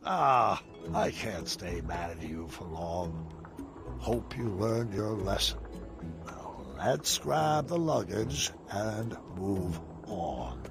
Ah, I can't stay mad at you for long. Hope you learned your lesson. Now, let's grab the luggage and move on.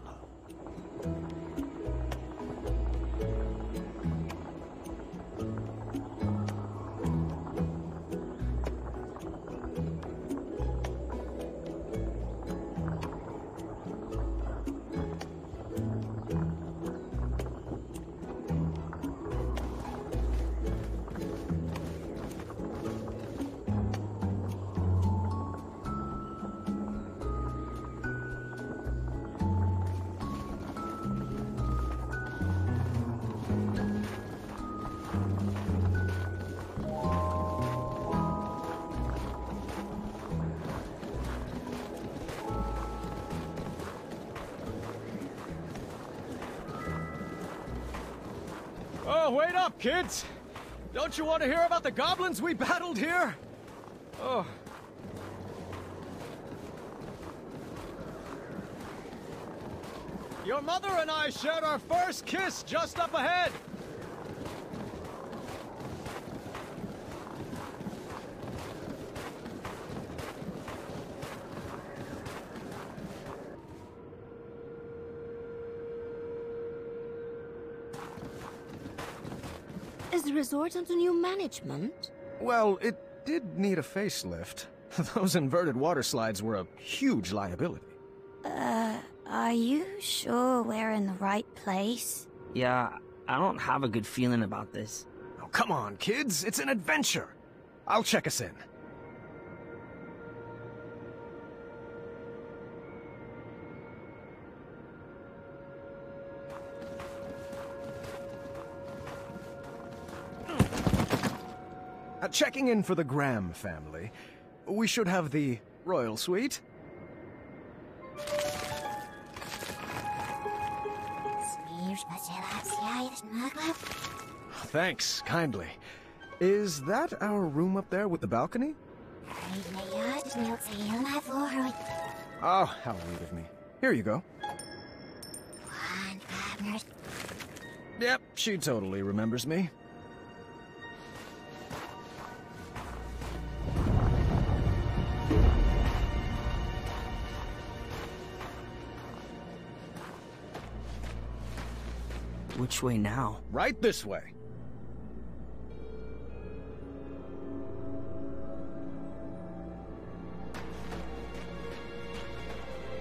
Oh, wait up, kids! Don't you want to hear about the goblins we battled here? Oh. Your mother and I shared our first kiss just up ahead! Is the resort under new management? Well, it did need a facelift. Those inverted water slides were a huge liability. Are you sure we're in the right place? Yeah, I don't have a good feeling about this. Oh, come on, kids. It's an adventure. I'll check us in. Checking in for the Graham family. We should have the royal suite. Thanks, kindly. Is that our room up there with the balcony? Oh, how rude of me. Here you go. Yep, she totally remembers me. Which way now? Right this way.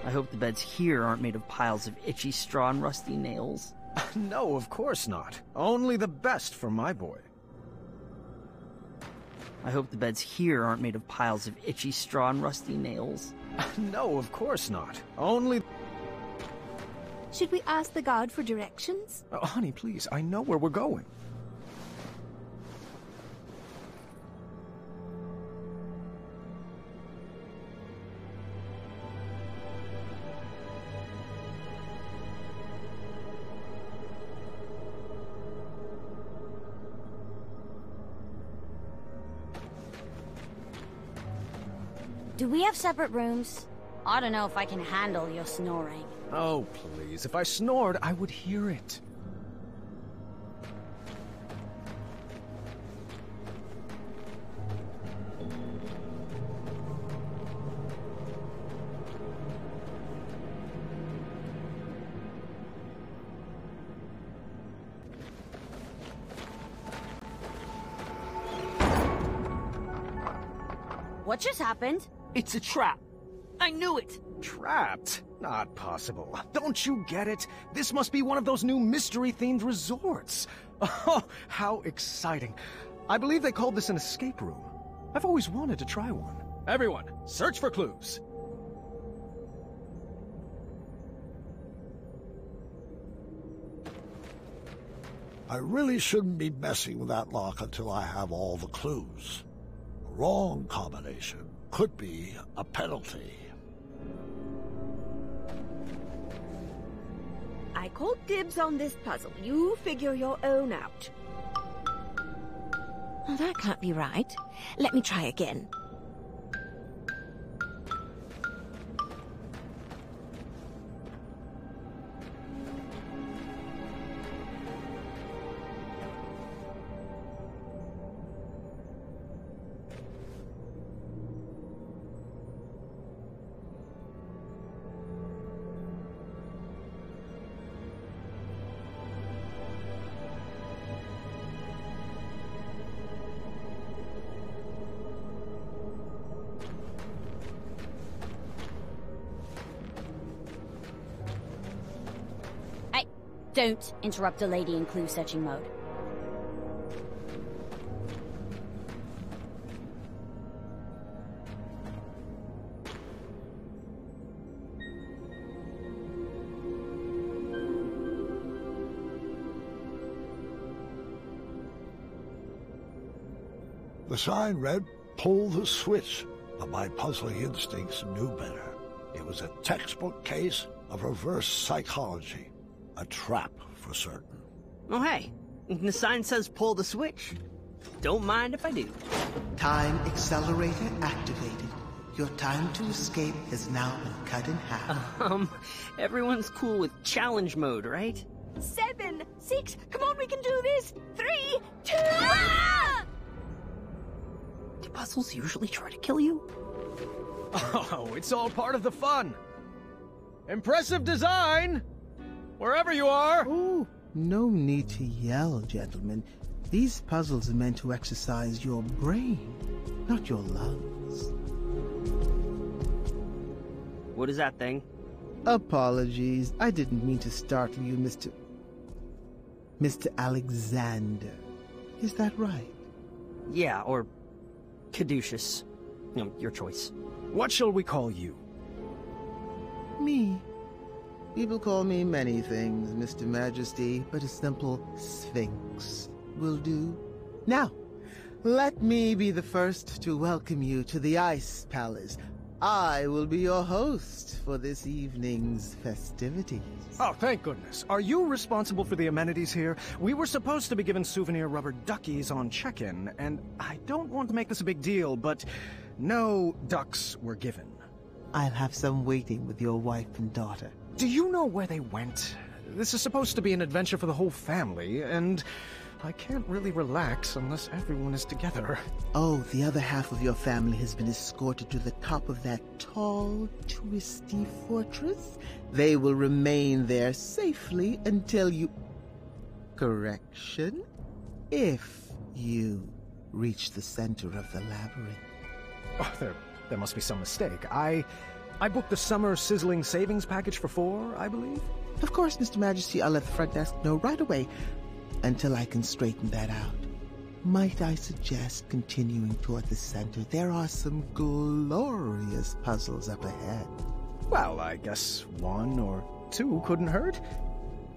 I hope the beds here aren't made of piles of itchy straw and rusty nails. No, of course not. Only the best for my boy. I hope the beds here aren't made of piles of itchy straw and rusty nails. No, of course not. Only... Should we ask the guard for directions? Oh, honey, please, I know where we're going. Do we have separate rooms? I don't know if I can handle your snoring. Oh, please. If I snored, I would hear it. What just happened? It's a trap. I knew it! Trapped? Not possible. Don't you get it? This must be one of those new mystery-themed resorts. Oh, how exciting. I believe they called this an escape room. I've always wanted to try one. Everyone, search for clues. I really shouldn't be messing with that lock until I have all the clues. Wrong combination could be a penalty. I called dibs on this puzzle. You figure your own out. Oh, that can't be right. Let me try again. Don't interrupt a lady in clue-searching mode. The sign read, "Pull the switch," but my puzzling instincts knew better. It was a textbook case of reverse psychology. A trap, for certain. Oh, hey. The sign says pull the switch. Don't mind if I do. Time accelerator activated. Your time to escape has now been cut in half. Everyone's cool with challenge mode, right? 7, 6, come on, we can do this! 3, 2... Ah! Do puzzles usually try to kill you? Oh, it's all part of the fun. Impressive design! Wherever you are! Oh, no need to yell, gentlemen. These puzzles are meant to exercise your brain, not your lungs. What is that thing? Apologies, I didn't mean to startle you, Mr. Alexander. Is that right? Yeah, or Caduceus. Your choice. What shall we call you? Me. People call me many things, Mr. Majesty, but a simple Sphinx will do. Now, let me be the first to welcome you to the Ice Palace. I will be your host for this evening's festivities. Oh, thank goodness. Are you responsible for the amenities here? We were supposed to be given souvenir rubber duckies on check-in, and I don't want to make this a big deal, but no ducks were given. I'll have some waiting with your wife and daughter. Do you know where they went? This is supposed to be an adventure for the whole family, and I can't really relax unless everyone is together. Oh, the other half of your family has been escorted to the top of that tall, twisty fortress. They will remain there safely until you... Correction? If you reach the center of the labyrinth. Oh, there must be some mistake. I booked the summer sizzling savings package for 4, I believe? Of course, Mr. Majesty, I'll let the front desk know right away. Until I can straighten that out. Might I suggest continuing toward the center? There are some glorious puzzles up ahead. Well, I guess 1 or 2 couldn't hurt.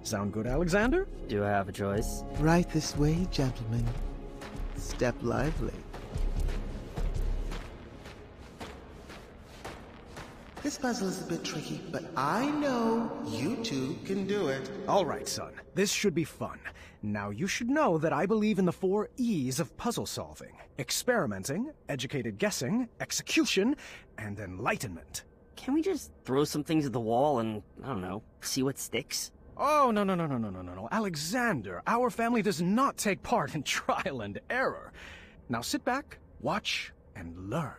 Sound good, Alexander? Do I have a choice? Right this way, gentlemen. Step lively. This puzzle is a bit tricky, but I know you two can do it. All right, son. This should be fun. Now, you should know that I believe in the 4 E's of puzzle solving. Experimenting, educated guessing, execution, and enlightenment. Can we just throw some things at the wall and, I don't know, see what sticks? Oh, no. Alexander, our family does not take part in trial and error. Now sit back, watch, and learn.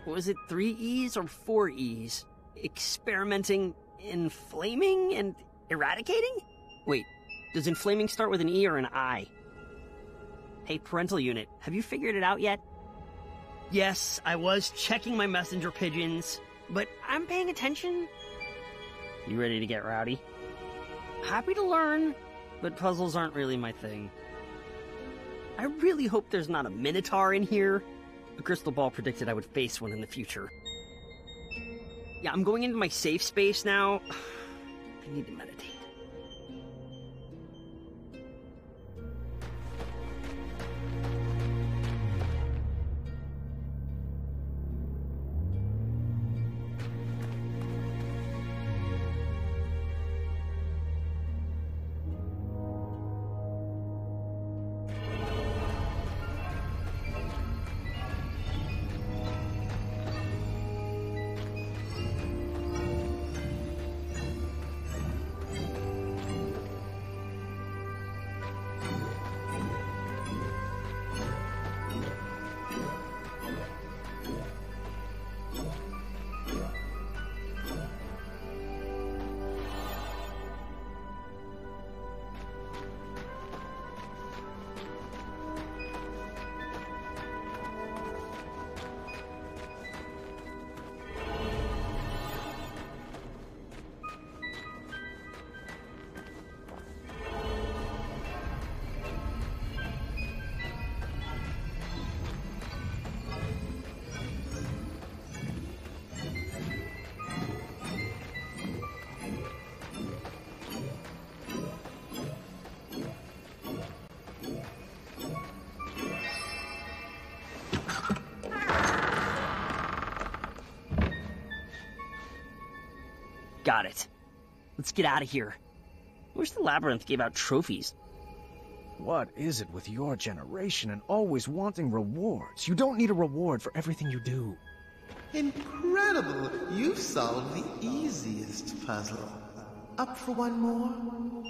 Was it 3 E's or 4 E's? Experimenting, inflaming, and eradicating? Wait, does inflaming start with an E or an I? Hey, parental unit, have you figured it out yet? Yes, I was checking my messenger pigeons, but I'm paying attention. You ready to get rowdy? Happy to learn, but puzzles aren't really my thing. I really hope there's not a minotaur in here. The crystal ball predicted I would face one in the future. Yeah, I'm going into my safe space now. I need to meditate. got it. Let's get out of here. I wish the labyrinth gave out trophies. What is it with your generation and always wanting rewards? You don't need a reward for everything you do. Incredible! You've solved the easiest puzzle. Up for one more?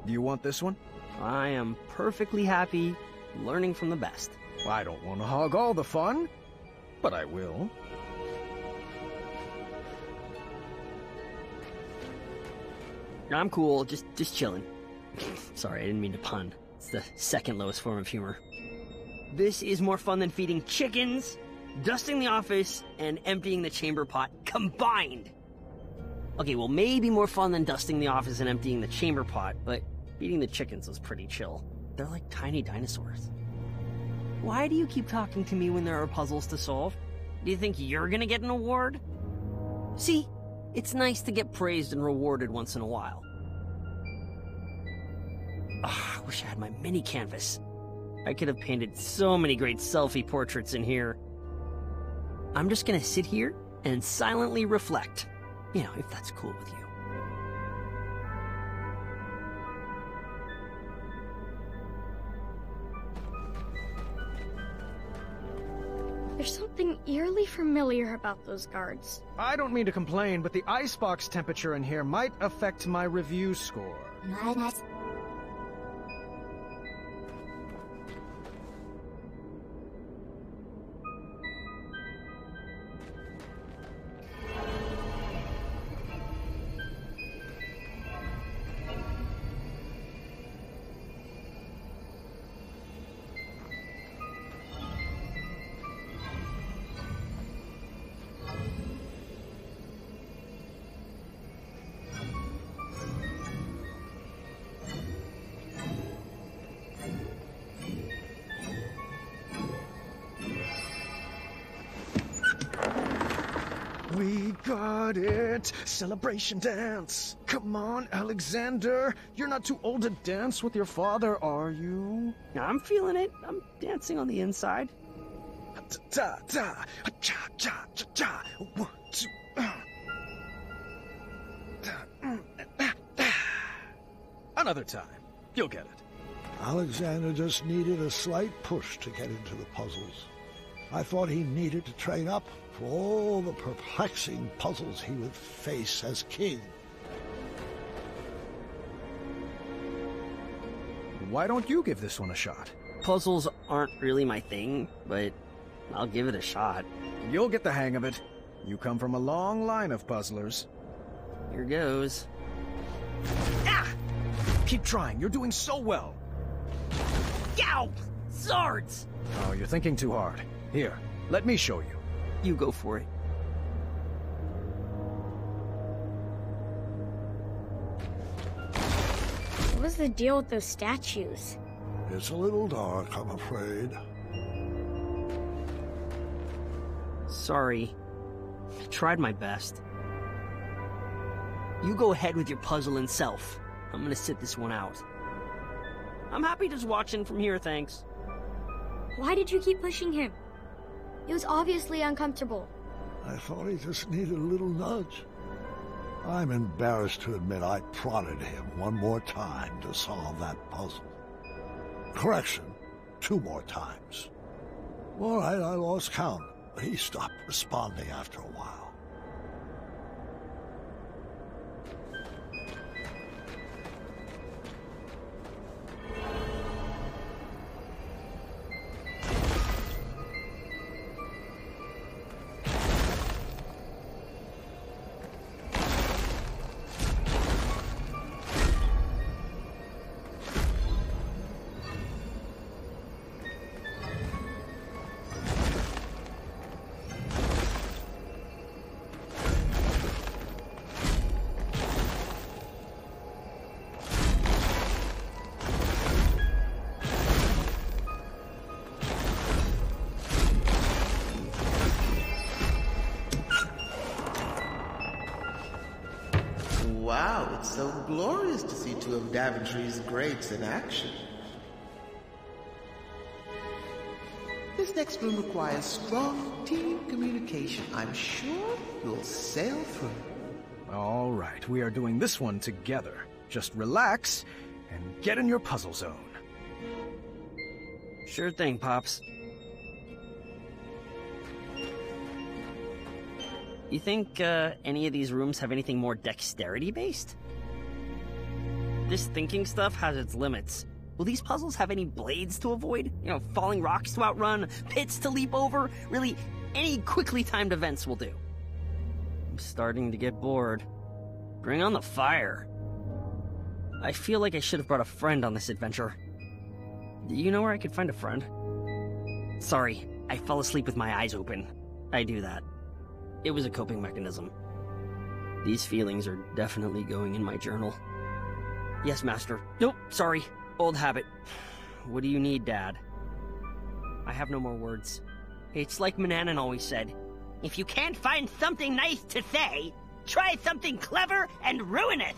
Do you want this one? I am perfectly happy learning from the best. I don't want to hog all the fun, but I will. I'm cool, just chilling. Sorry, I didn't mean to pun. It's the second lowest form of humor. This is more fun than feeding chickens, dusting the office, and emptying the chamber pot combined. Okay, well, maybe more fun than dusting the office and emptying the chamber pot, but feeding the chickens was pretty chill. They're like tiny dinosaurs. Why do you keep talking to me when there are puzzles to solve? Do you think you're gonna get an award? See, it's nice to get praised and rewarded once in a while. I wish I had my mini canvas. I could have painted so many great selfie portraits in here. I'm just gonna sit here and silently reflect. You know, if that's cool with you. There's something eerily familiar about those guards. I don't mean to complain, but the icebox temperature in here might affect my review score. We got it! Celebration dance! Come on, Alexander! You're not too old to dance with your father, are you? I'm feeling it. I'm dancing on the inside. Ta-ta! Cha-cha-cha-cha! 1, 2... Another time. You'll get it. Alexander just needed a slight push to get into the puzzles. I thought he needed to train up for all the perplexing puzzles he would face as king. Why don't you give this one a shot? Puzzles aren't really my thing, but I'll give it a shot. You'll get the hang of it. You come from a long line of puzzlers. Here goes. Ah! Keep trying. You're doing so well. Yow! Swords! Oh, you're thinking too hard. Here, let me show you. You go for it. What was the deal with those statues? It's a little dark, I'm afraid. Sorry. I tried my best. You go ahead with your puzzle and self. I'm gonna sit this one out. I'm happy just watching from here, thanks. Why did you keep pushing him? It was obviously uncomfortable. I thought he just needed a little nudge. I'm embarrassed to admit I prodded him one more time to solve that puzzle. Correction, 2 more times. All right, I lost count. He stopped responding after a while. Wow, it's so glorious to see 2 of Daventry's greats in action. The This next room requires strong team communication. I'm sure you'll sail through. All right, we are doing this one together. Just relax and get in your puzzle zone. Sure thing, Pops. You think, any of these rooms have anything more dexterity-based? This thinking stuff has its limits. Will these puzzles have any blades to avoid? You know, falling rocks to outrun, pits to leap over? Really, any quickly timed events will do. I'm starting to get bored. Bring on the fire. I feel like I should have brought a friend on this adventure. Do you know where I could find a friend? Sorry, I fell asleep with my eyes open. I do that. It was a coping mechanism. These feelings are definitely going in my journal. Yes, Master. Nope, sorry. Old habit. What do you need, Dad? I have no more words. It's like Manannan always said. If you can't find something nice to say, try something clever and ruineth.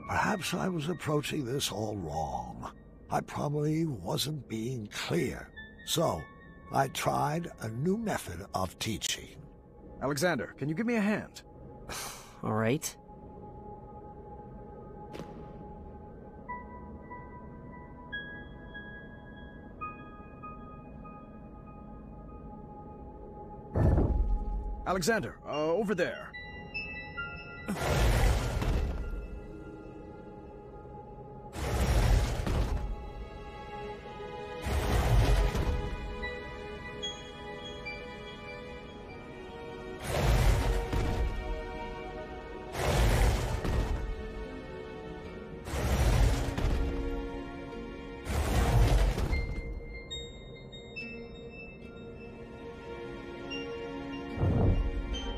Perhaps I was approaching this all wrong. I probably wasn't being clear. So, I tried a new method of teaching. Alexander, can you give me a hand? All right. Alexander, over there.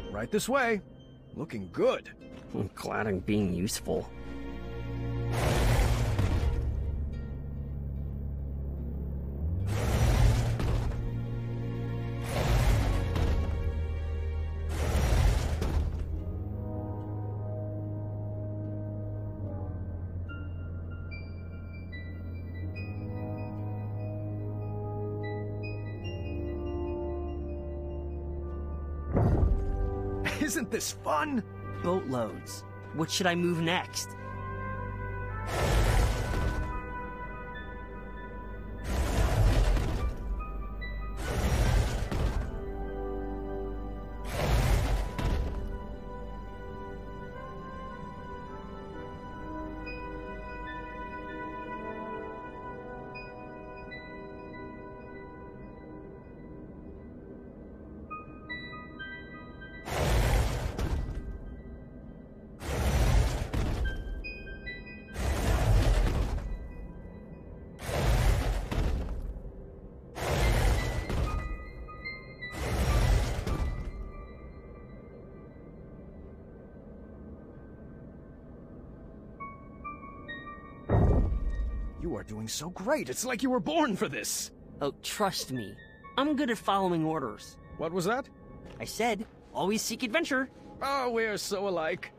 Right this way. Looking good. I'm glad I'm being useful. Isn't this fun? Boatloads. What should I move next? You are doing so great. It's like you were born for this. Oh, trust me. I'm good at following orders. What was that? I said, always seek adventure. Oh, we're so alike.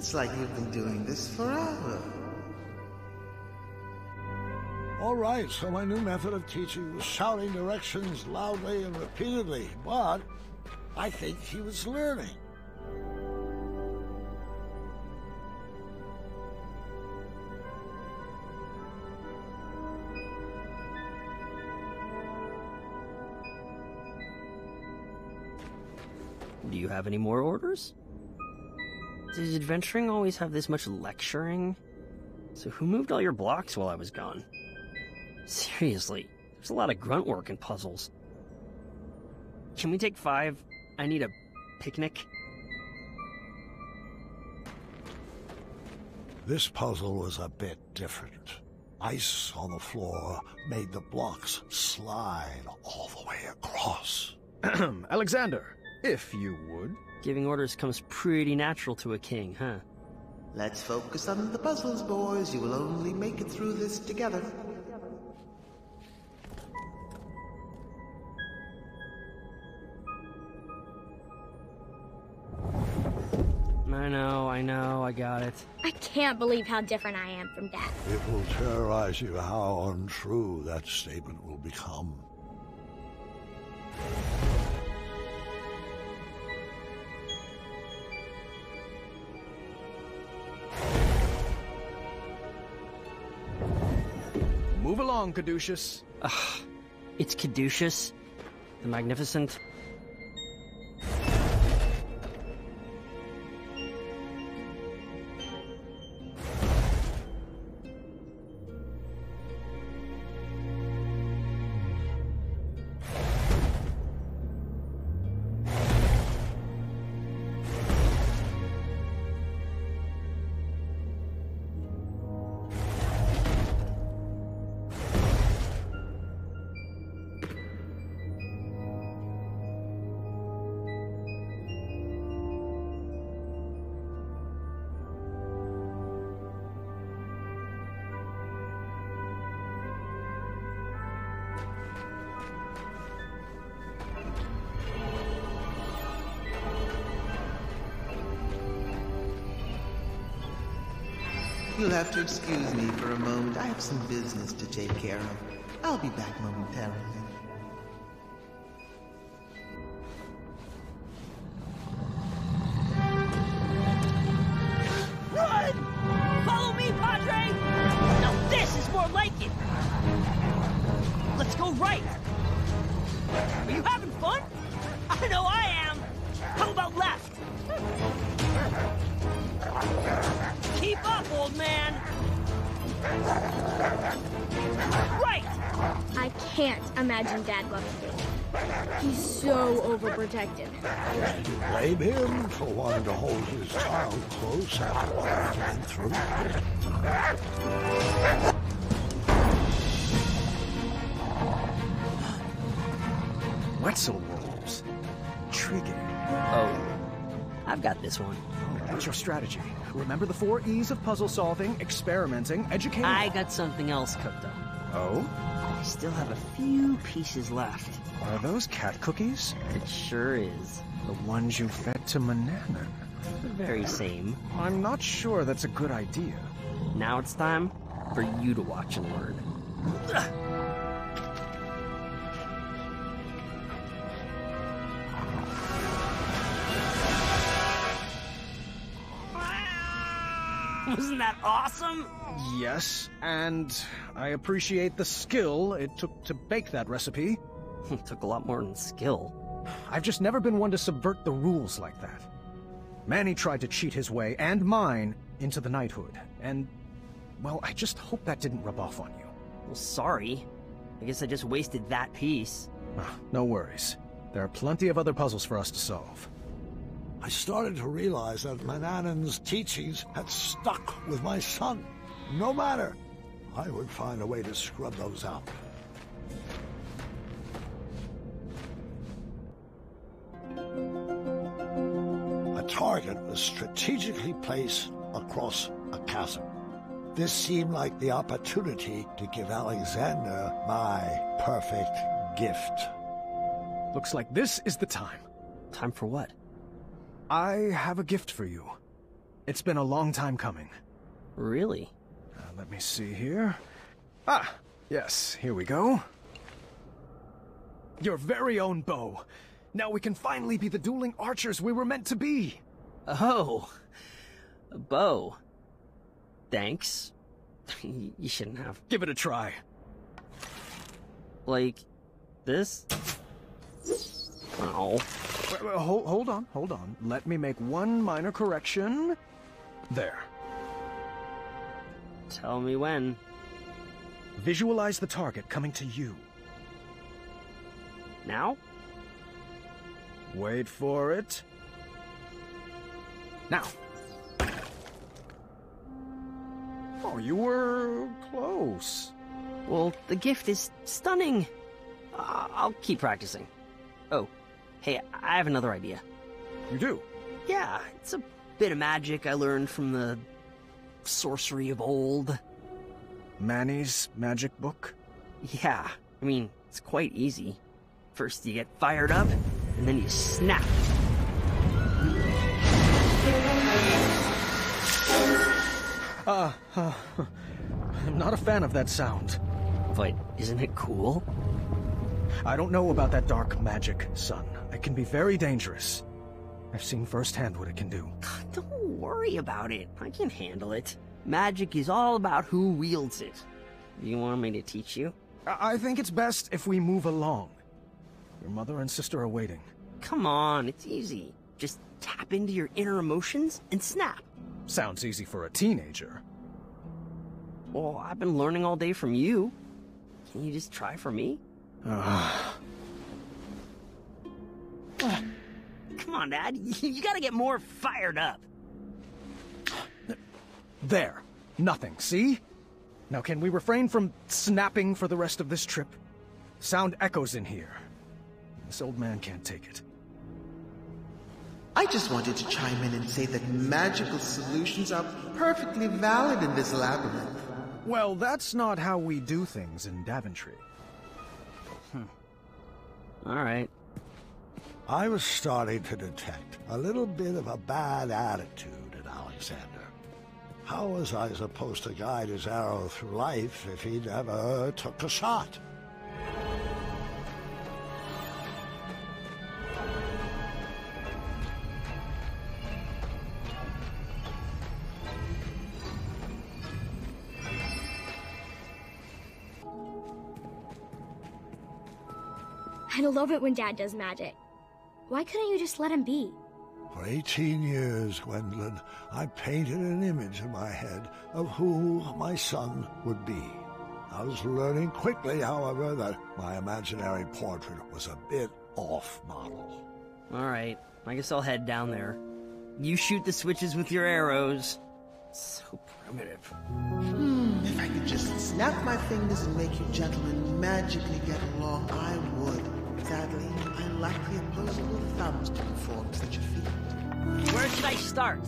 It's like you've been doing this forever. All right, so my new method of teaching was shouting directions loudly and repeatedly, but I think he was learning. Do you have any more orders? Did adventuring always have this much lecturing? So who moved all your blocks while I was gone? Seriously, there's a lot of grunt work in puzzles. Can we take 5? I need a picnic. This puzzle was a bit different. Ice on the floor made the blocks slide all the way across. Alexander, if you would. Giving orders comes pretty natural to a king, huh? Let's focus on the puzzles, boys. You will only make it through this together. I know, I got it. I can't believe how different I am from Dad. It will terrorize you how untrue that statement will become. Move along, Caduceus. It's Caduceus, the Magnificent. You'll have to excuse me for a moment. I have some business to take care of. I'll be back momentarily. Run! Follow me, Padre! Now this is more like it! Let's go right! Are you having fun? I know I am! How about left? Keep up, old man! Right! I can't imagine Dad loving me. He's so overprotective. And you blame him for wanting to hold his child close after what he's been through? Wetzel wolves. Intriguing. Oh, I've got this one. What's your strategy? Remember the 4 E's of puzzle solving, experimenting, educating... I got something else cooked up. Oh? I still have a few pieces left. Are those cat cookies? It sure is. The ones you fed to Manannan. The very same. I'm not sure that's a good idea. Now it's time for you to watch and learn. Wasn't that awesome? Yes, and I appreciate the skill it took to bake that recipe. It took a lot more than skill. I've just never been one to subvert the rules like that. Manny tried to cheat his way, and mine, into the knighthood, and, well, I just hope that didn't rub off on you. Well, sorry. I guess I just wasted that piece. No worries. There are plenty of other puzzles for us to solve. I started to realize that Manannan's teachings had stuck with my son. No matter, I would find a way to scrub those out. A target was strategically placed across a chasm. This seemed like the opportunity to give Alexander my perfect gift. Looks like this is the time. Time for what? I have a gift for you. It's been a long time coming. Really? Let me see here. Ah, yes, here we go. Your very own bow. Now we can finally be the dueling archers we were meant to be. Oh, a bow. Thanks. You shouldn't have. Give it a try. Like, this? Oh. Wait, hold on. Let me make one minor correction. There. Tell me when. Visualize the target coming to you. Now? Wait for it. Now. Oh, you were close. Well, the gift is stunning. I'll keep practicing. Oh, hey, I have another idea. You do? Yeah, it's a bit of magic I learned from the sorcery of old. Manny's magic book? Yeah, I mean, it's quite easy. First you get fired up, and then you snap. I'm not a fan of that sound. But isn't it cool? I don't know about that dark magic, son. It can be very dangerous. I've seen firsthand what it can do. Don't worry about it. I can handle it. Magic is all about who wields it. You want me to teach you? I think it's best if we move along. Your mother and sister are waiting. Come on, it's easy. Just tap into your inner emotions and snap. Sounds easy for a teenager. Well, I've been learning all day from you. Can you just try for me? Come on, Dad. You gotta get more fired up. There. Nothing, see? Now can we refrain from snapping for the rest of this trip? Sound echoes in here. This old man can't take it. I just wanted to chime in and say that magical solutions are perfectly valid in this labyrinth. Well, that's not how we do things in Daventry. All right. I was starting to detect a little bit of a bad attitude in Alexander. How was I supposed to guide his arrow through life if he never took a shot? I love it when Dad does magic. Why couldn't you just let him be? For 18 years, Gwendolyn, I painted an image in my head of who my son would be. I was learning quickly, however, that my imaginary portrait was a bit off-model. All right. I guess I'll head down there. You shoot the switches with your arrows. So primitive. If I could just snap my fingers and make you gentlemen magically get along, I would. Sadly, I lack the opposable thumbs to perform such a feat. Where should I start?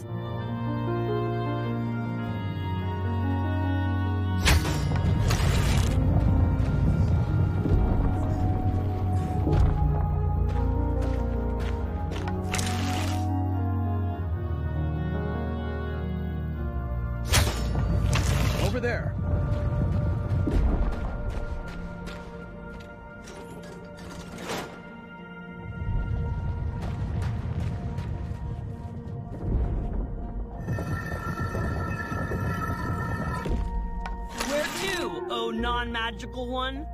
Over there. Where to, oh non-magical one?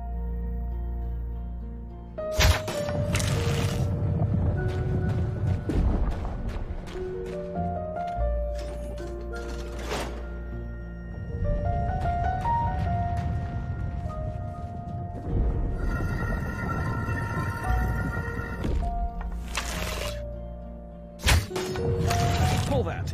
Pull that.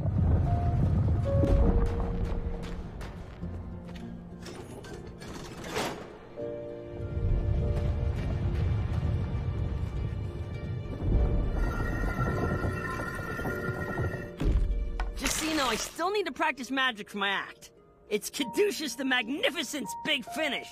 Just so you know, I still need to practice magic for my act. It's Caduceus the Magnificent's big finish.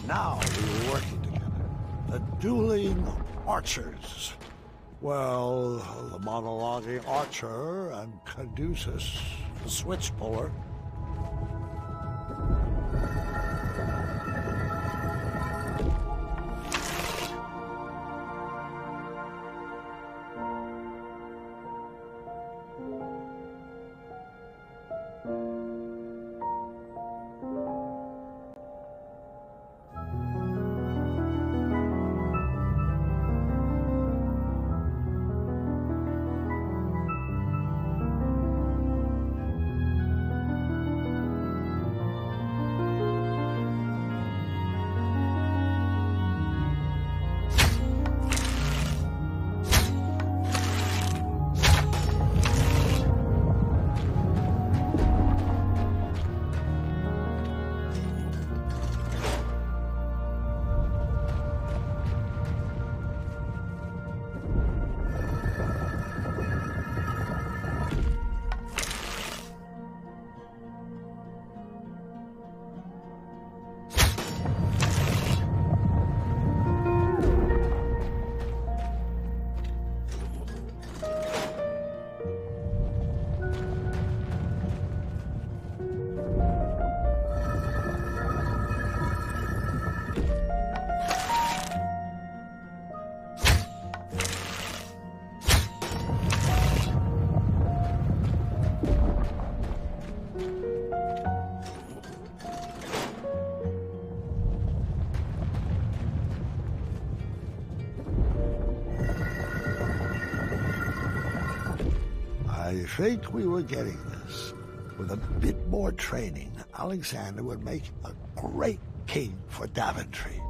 Now we were working together. The dueling archers. Well, the monologuing archer and Caduceus, the switch puller. I think we were getting this. With a bit more training, Alexander would make a great king for Daventry.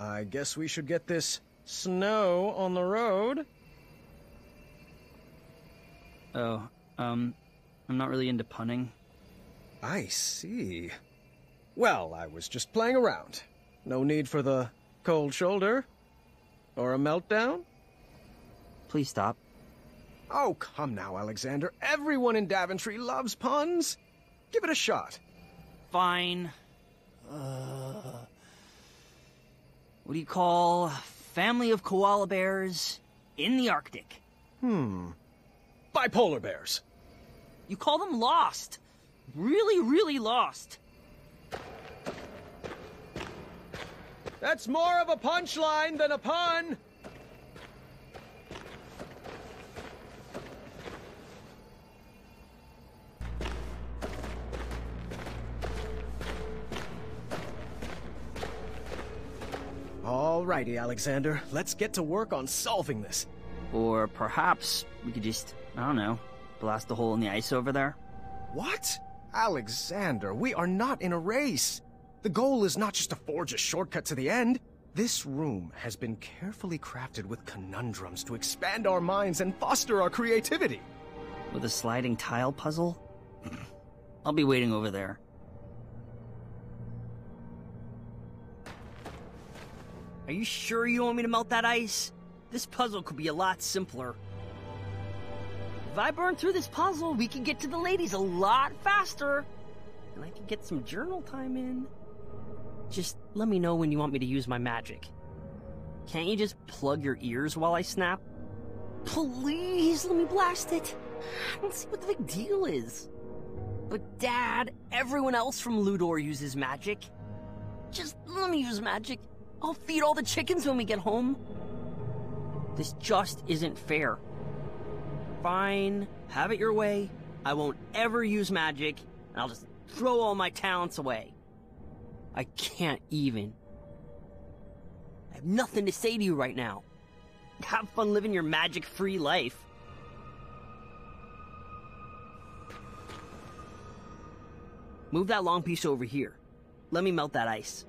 I guess we should get this snow on the road. Oh, I'm not really into punning. I see. Well, I was just playing around. No need for the cold shoulder. Or a meltdown? Please stop. Oh, come now, Alexander. Everyone in Daventry loves puns. Give it a shot. Fine. What do you call family of koala bears in the Arctic? Bipolar bears. You call them lost. Really, really lost. That's more of a punchline than a pun. Alrighty, Alexander. Let's get to work on solving this. Or perhaps we could just, I don't know, blast a hole in the ice over there? What? Alexander, we are not in a race. The goal is not just to forge a shortcut to the end. This room has been carefully crafted with conundrums to expand our minds and foster our creativity. With a sliding tile puzzle? I'll be waiting over there. Are you sure you want me to melt that ice? This puzzle could be a lot simpler. If I burn through this puzzle, we can get to the ladies a lot faster. And I can get some journal time in. Just let me know when you want me to use my magic. Can't you just plug your ears while I snap? Please, let me blast it. I don't see what the big deal is. But Dad, everyone else from Ludor uses magic. Just let me use magic. I'll feed all the chickens when we get home. This just isn't fair. Fine, have it your way. I won't ever use magic, and I'll just throw all my talents away. I can't even. I have nothing to say to you right now. Have fun living your magic-free life. Move that long piece over here. Let me melt that ice.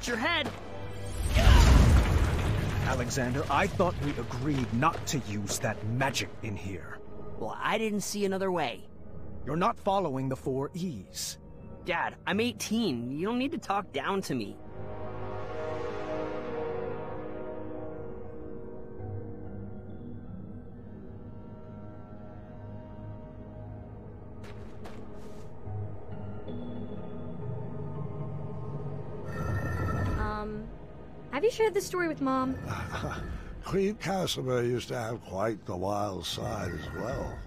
Watch your head! Alexander, I thought we agreed not to use that magic in here. Well, I didn't see another way. You're not following the 4 E's. Dad, I'm 18. You don't need to talk down to me. Have you shared this story with Mom? Queen Casimir used to have quite the wild side as well.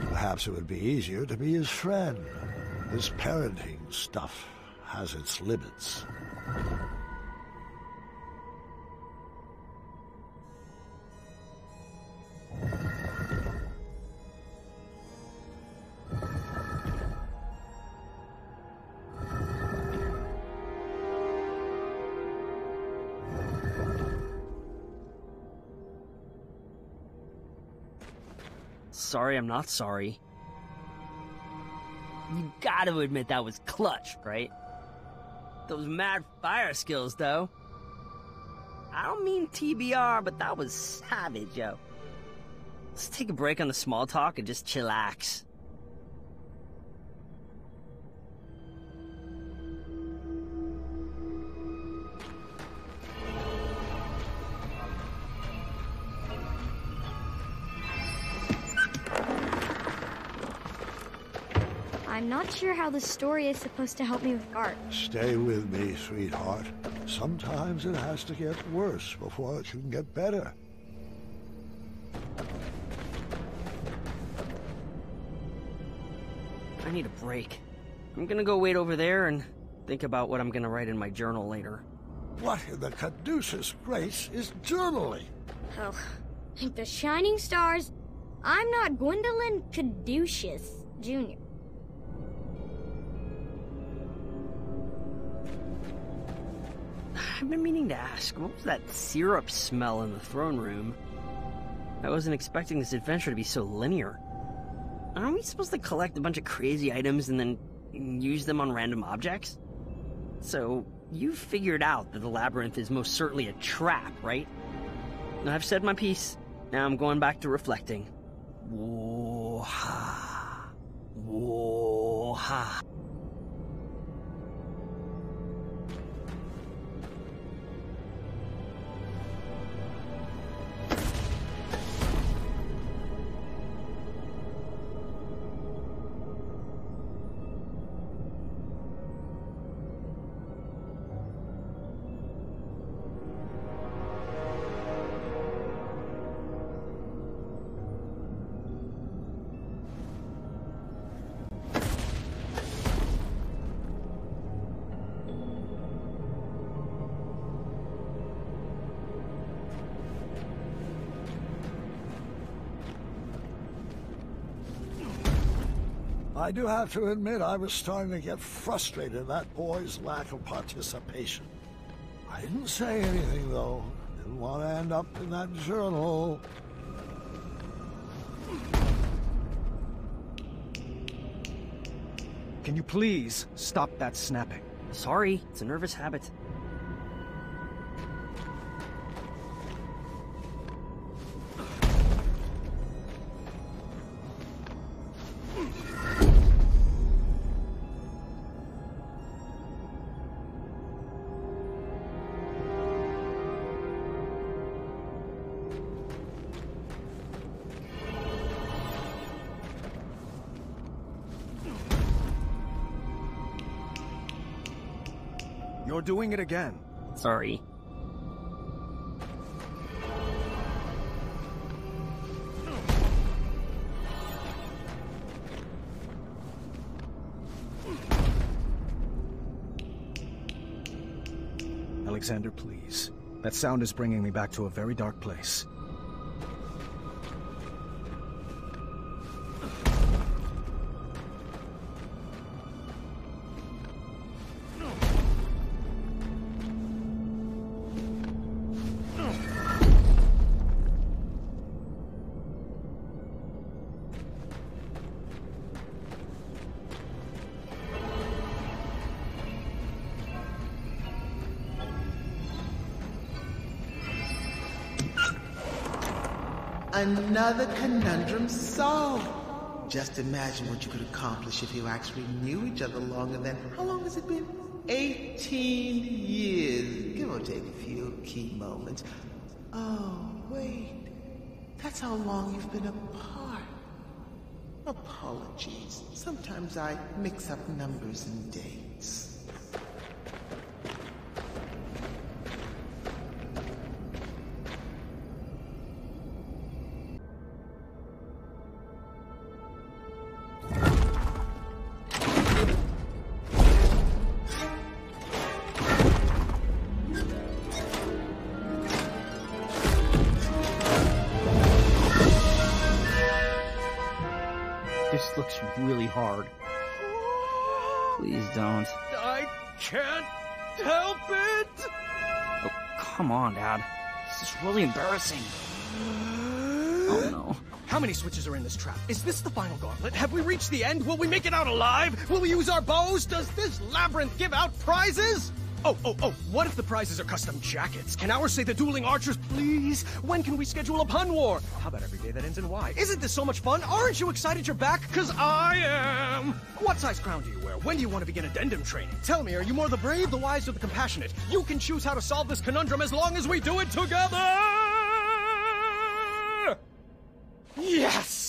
Perhaps it would be easier to be his friend. This parenting stuff has its limits. Sorry, I'm not sorry. You gotta admit that was clutch, right? Those mad fire skills, though. I don't mean TBR, but that was savage, yo. Let's take a break on the small talk and just chillax. I'm not sure how the story is supposed to help me with Gart. Stay with me, sweetheart. Sometimes it has to get worse before it can get better. I need a break. I'm gonna go wait over there and think about what I'm gonna write in my journal later. What in the caduceus grace is journaling? Oh, like the shining stars, I'm not Gwendolyn Caduceus Jr. I've been meaning to ask, what was that syrup smell in the throne room? I wasn't expecting this adventure to be so linear. Aren't we supposed to collect a bunch of crazy items and then use them on random objects? So, you figured out that the labyrinth is most certainly a trap, right? I've said my piece. Now I'm going back to reflecting. Whoa-ha. Whoa-ha. I do have to admit I was starting to get frustrated at that boy's lack of participation. I didn't say anything, though. Didn't want to end up in that journal. Can you please stop that snapping? Sorry, it's a nervous habit. You're doing it again. Sorry. Alexander, please. That sound is bringing me back to a very dark place. Another conundrum solved. Just imagine what you could accomplish if you actually knew each other longer than... How long has it been? 18 years. Give or take a few key moments. Oh, wait. That's how long you've been apart. Apologies. Sometimes I mix up numbers and dates. This looks really hard. Please don't. I can't help it! Oh, come on, Dad. This is really embarrassing. Oh, no. How many switches are in this trap? Is this the final gauntlet? Have we reached the end? Will we make it out alive? Will we use our bows? Does this labyrinth give out prizes? Oh, what if the prizes are custom jackets? Can ours say the dueling archers, please? When can we schedule a pun war? How about every day that ends in Y? Isn't this so much fun? Aren't you excited you're back? 'Cause I am! What size crown do you wear? When do you want to begin addendum training? Tell me, are you more the brave, the wise, or the compassionate? You can choose how to solve this conundrum as long as we do it together! Yes!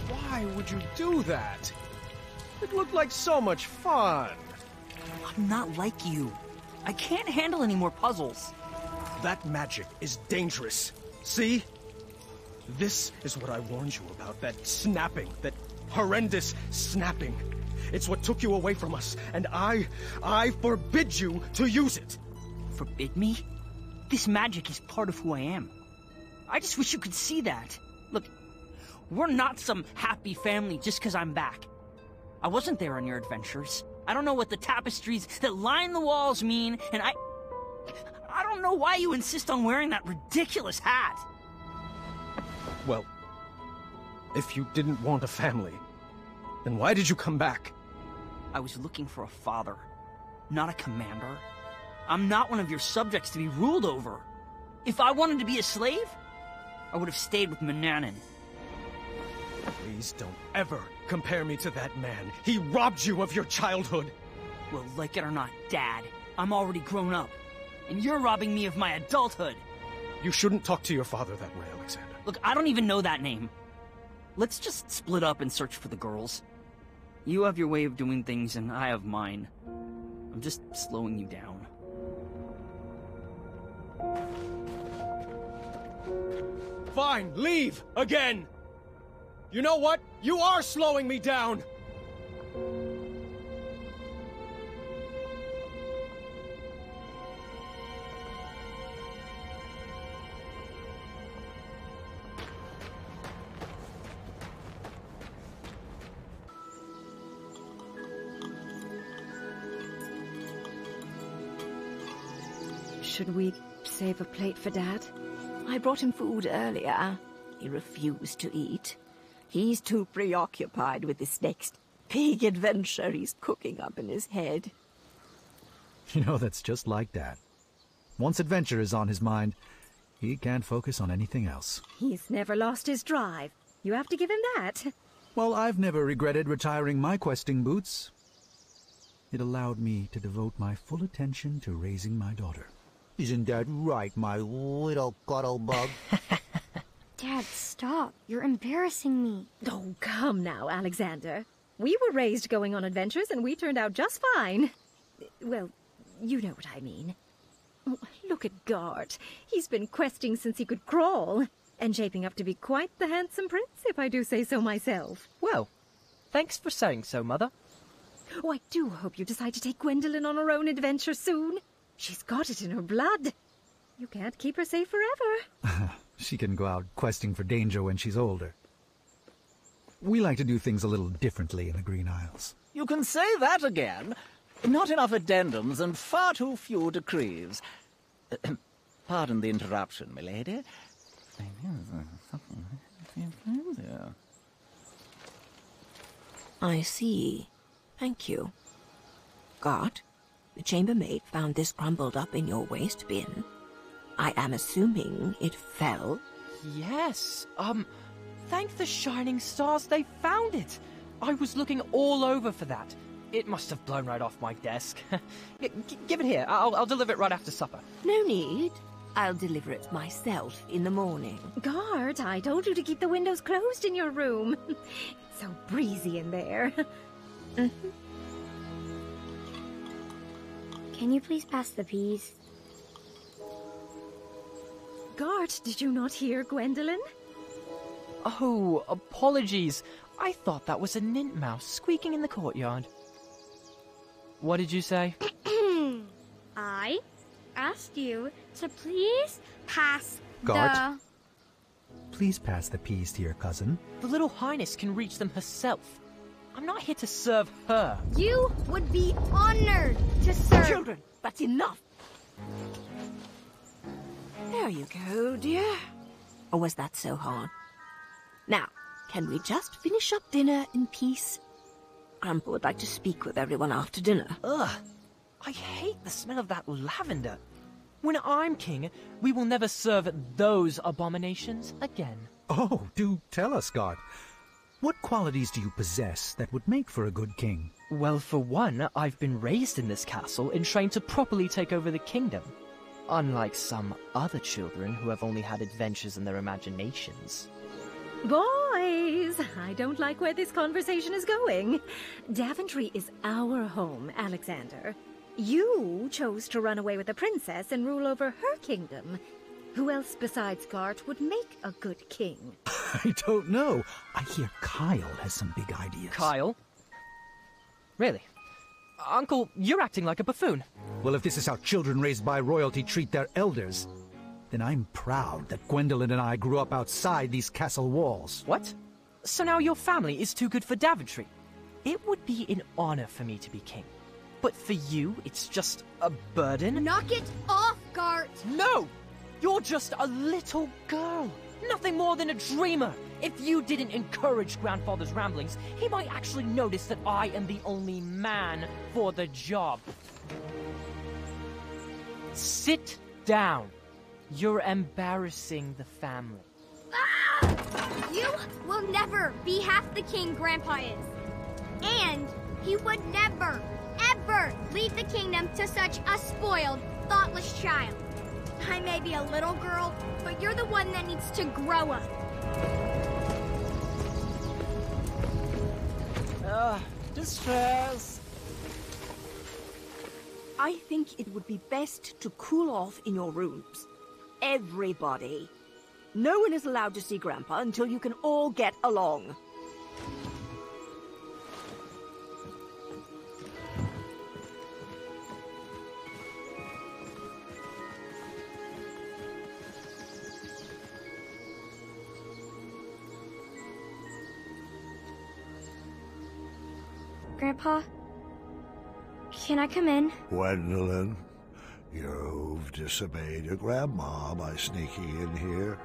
Why would you do that? It looked like so much fun. I'm not like you. I can't handle any more puzzles. That magic is dangerous. See? This is what I warned you about, that snapping, that horrendous snapping. It's what took you away from us, and I forbid you to use it. Forbid me? This magic is part of who I am. I just wish you could see that. Look, we're not some happy family just because I'm back. I wasn't there on your adventures. I don't know what the tapestries that line the walls mean, and I don't know why you insist on wearing that ridiculous hat. Well, if you didn't want a family, then why did you come back? I was looking for a father, not a commander. I'm not one of your subjects to be ruled over. If I wanted to be a slave, I would have stayed with Manannan. Please don't ever compare me to that man. He robbed you of your childhood. Well, like it or not, Dad, I'm already grown up. And you're robbing me of my adulthood. You shouldn't talk to your father that way, Alexander. Look, I don't even know that name. Let's just split up and search for the girls. You have your way of doing things, and I have mine. I'm just slowing you down. Fine, leave! Again! You know what? You are slowing me down! Should we save a plate for Dad? I brought him food earlier. He refused to eat. He's too preoccupied with this next big adventure he's cooking up in his head. You know, that's just like Dad. Once adventure is on his mind, he can't focus on anything else. He's never lost his drive. You have to give him that. Well, I've never regretted retiring my questing boots. It allowed me to devote my full attention to raising my daughter. Isn't that right, my little cuddlebug? Dad, stop. You're embarrassing me. Oh, come now, Alexander. We were raised going on adventures, and we turned out just fine. Well, you know what I mean. Oh, look at Gart. He's been questing since he could crawl, and shaping up to be quite the handsome prince, if I do say so myself. Well, thanks for saying so, Mother. Oh, I do hope you decide to take Gwendolyn on her own adventure soon. She's got it in her blood. You can't keep her safe forever. She can go out questing for danger when she's older. We like to do things a little differently in the Green Isles. You can say that again. Not enough addendums and far too few decrees. Pardon the interruption, milady. I see. Thank you. Guard, the chambermaid found this crumbled up in your waste bin. I am assuming it fell. Yes, thank the shining stars they found it. I was looking all over for that. It must have blown right off my desk. Give it here. I'll deliver it right after supper. No need. I'll deliver it myself in the morning. Guard, I told you to keep the windows closed in your room. It's so breezy in there. Can you please pass the peas? Guard, did you not hear Gwendolyn? Oh, apologies. I thought that was a nintmouse squeaking in the courtyard. What did you say? I asked you to please pass Guard, please pass the peas to your cousin. The little highness can reach them herself. I'm not here to serve her. You would be honored to serve... Children, that's enough! There you go, dear. Or was that so hard? Now, can we just finish up dinner in peace? Grandpa would like to speak with everyone after dinner. Ugh, I hate the smell of that lavender. When I'm king, we will never serve those abominations again. Oh, do tell us, Guard. What qualities do you possess that would make for a good king? Well, for one, I've been raised in this castle and trained to properly take over the kingdom. Unlike some other children who have only had adventures in their imaginations. Boys, I don't like where this conversation is going. Daventry is our home, Alexander. You chose to run away with the princess and rule over her kingdom. Who else besides Gart would make a good king? I don't know. I hear Kyle has some big ideas. Kyle? Really? Uncle, you're acting like a buffoon. Well, if this is how children raised by royalty treat their elders, then I'm proud that Gwendolyn and I grew up outside these castle walls. What? So now your family is too good for Daventry? It would be an honor for me to be king. But for you, it's just a burden? Knock it off, Gart! No! You're just a little girl. Nothing more than a dreamer. If you didn't encourage Grandfather's ramblings, he might actually notice that I am the only man for the job. Sit down. You're embarrassing the family. Ah! You will never be half the king Grandpa is. And he would never, ever leave the kingdom to such a spoiled, thoughtless child. I may be a little girl, but you're the one that needs to grow up. Distress. I think it would be best to cool off in your rooms. Everybody. No one is allowed to see Grandpa until you can all get along. Grandpa, can I come in? Gwendolyn, you've disobeyed your grandma by sneaking in here.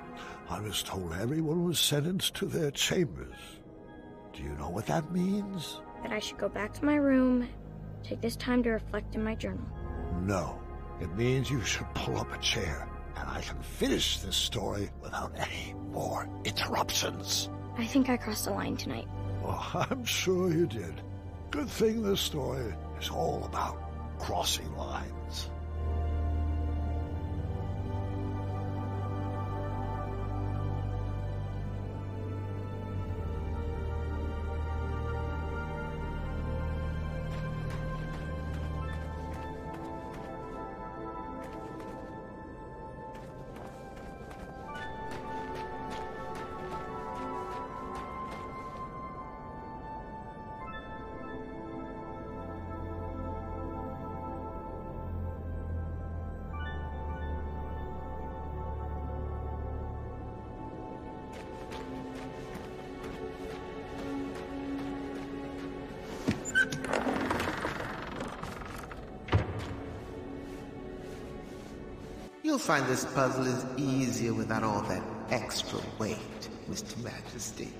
I was told everyone was sentenced to their chambers. Do you know what that means? That I should go back to my room, take this time to reflect in my journal. No. It means you should pull up a chair, and I can finish this story without any more interruptions. I think I crossed the line tonight. Well, I'm sure you did. Good thing this story is all about crossing lines. You'll find this puzzle is easier without all that extra weight, Mr. Majesty.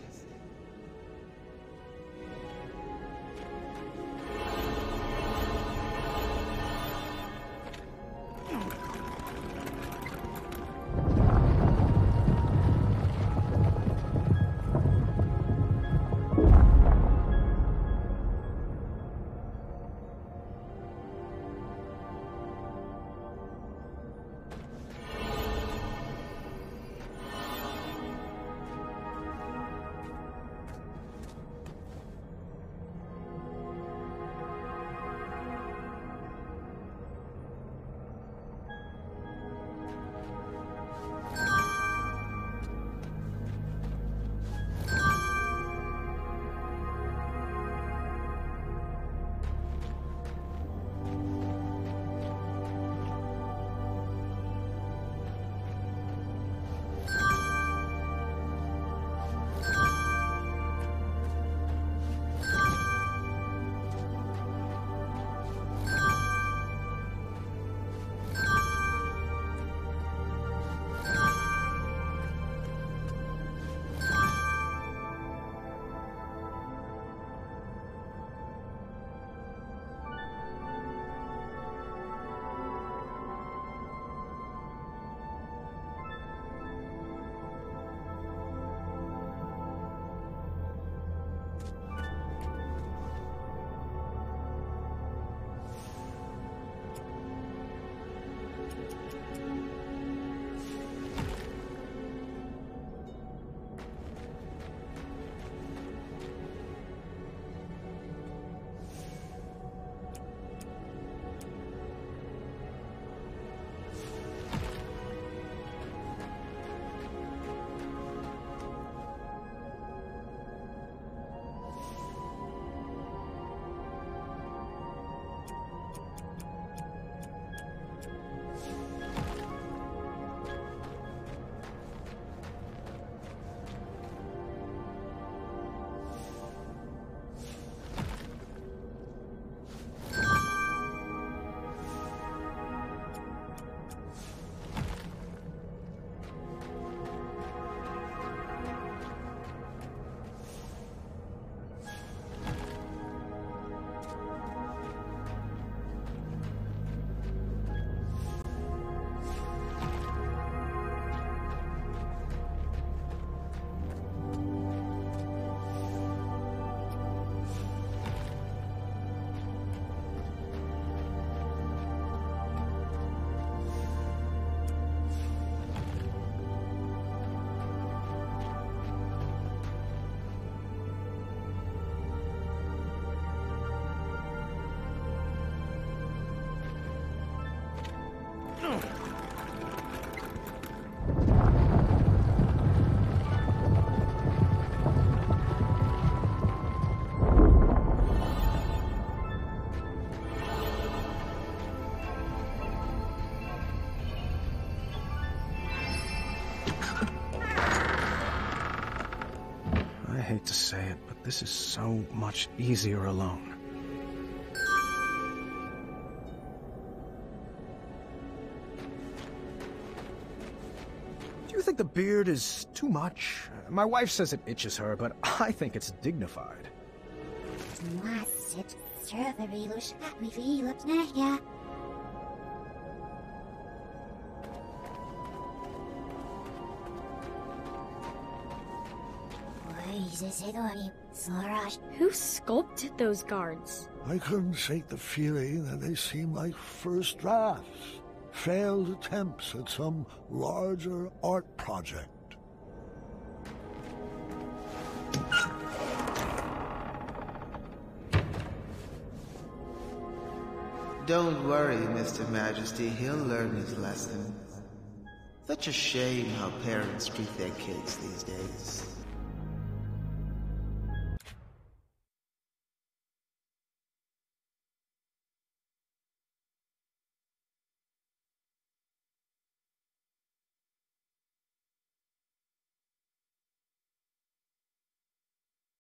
I hate to say it, but this is so much easier alone. Do you think the beard is too much? My wife says it itches her, but I think it's dignified. Who sculpted those guards? I couldn't shake the feeling that they seem like first drafts, failed attempts at some larger art project. Don't worry, Mr. Majesty. He'll learn his lesson. Such a shame how parents treat their kids these days.